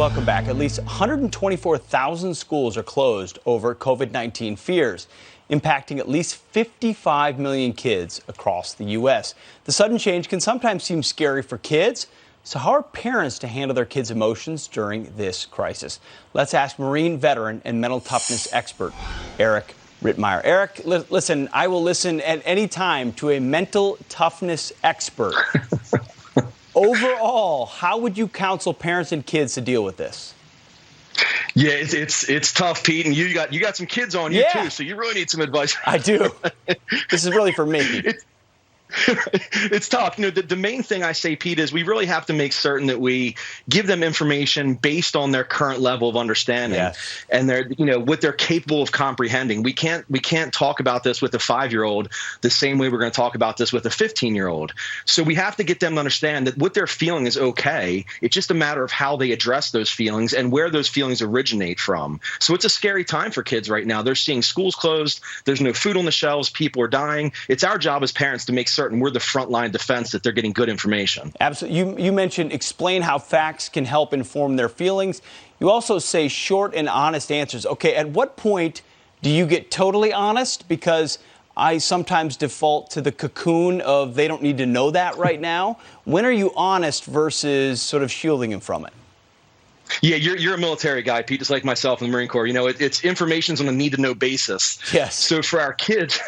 welcome back. At least 124,000 schools are closed over COVID-19 fears, impacting at least 55 million kids across the U.S. The sudden change can sometimes seem scary for kids. So how are parents to handle their kids' emotions during this crisis? Let's ask Marine veteran and mental toughness expert, Eric Rittmeyer. Eric, listen, I will listen at any time to a mental toughness expert. Overall, how would you counsel parents and kids to deal with this? Yeah, it's tough, Pete, and you got some kids on you too, so you really need some advice. I do. This is really for me. It's tough. The main thing I say, Pete, is we really have to make certain that we give them information based on their current level of understanding and their, what they're capable of comprehending. We can't talk about this with a 5-year-old the same way we're going to talk about this with a 15-year-old. So we have to get them to understand that what they're feeling is okay. It's just a matter of how they address those feelings and where those feelings originate from. So it's a scary time for kids right now. They're seeing schools closed. There's no food on the shelves. People are dying. It's our job as parents to make certain we're the frontline defense, that they're getting good information. Absolutely. You mentioned explain how facts can help inform their feelings. You also say short and honest answers. Okay, at what point do you get totally honest? Because I sometimes default to the cocoon of they don't need to know that right now. When are you honest versus sort of shielding them from it? Yeah, you're a military guy, Pete, just like myself in the Marine Corps. It's information's on a need-to-know basis. Yes. So for our kids,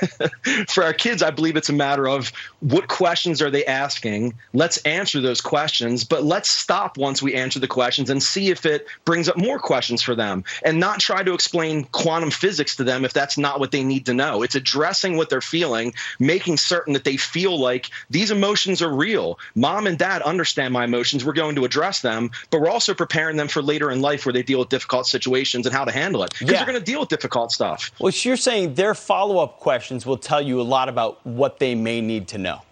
I believe it's a matter of what questions are they asking? Let's answer those questions, but let's stop once we answer the questions and see if it brings up more questions for them, and not try to explain quantum physics to them if that's not what they need to know. It's addressing what they're feeling, making certain that they feel like these emotions are real. Mom and dad understand my emotions. We're going to address them, but we're also preparing them for later in life where they deal with difficult situations and how to handle it, because they're going to deal with difficult stuff. Well, so you're saying their follow-up questions will tell you a lot about what they may need to know.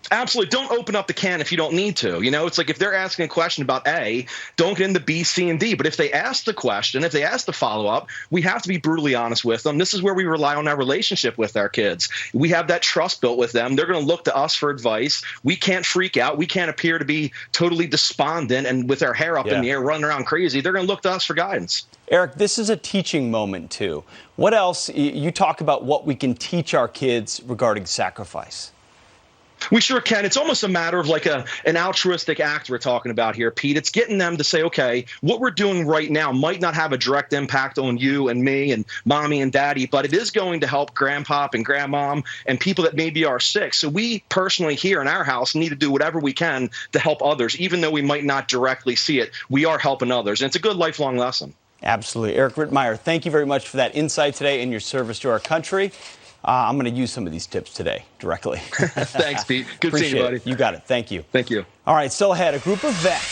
Absolutely. Don't open up the can if you don't need to. It's like if they're asking a question about A, don't get into B, C, and D. But if they ask the question, if they ask the follow-up, we have to be brutally honest with them. This is where we rely on our relationship with our kids. We have that trust built with them. They're going to look to us for advice. We can't freak out. We can't appear to be totally despondent and with our hair up in the air running around crazy. They're going to look to us for guidance. Eric, this is a teaching moment, too. What else? You talk about what we can teach our kids regarding sacrifice. We sure can. It's almost a matter of like an altruistic act we're talking about here, Pete. It's getting them to say, okay, what we're doing right now might not have a direct impact on you and me and mommy and daddy, but it is going to help grandpop and grandmom and people that maybe are sick. So we personally here in our house need to do whatever we can to help others, even though we might not directly see it. We are helping others, and it's a good lifelong lesson. Absolutely. Eric Rittmeyer, thank you very much for that insight today and your service to our country. I'm going to use some of these tips today directly. Thanks, Pete. Good seeing you, buddy. You got it. Thank you. Thank you. All right, still ahead, a group of vets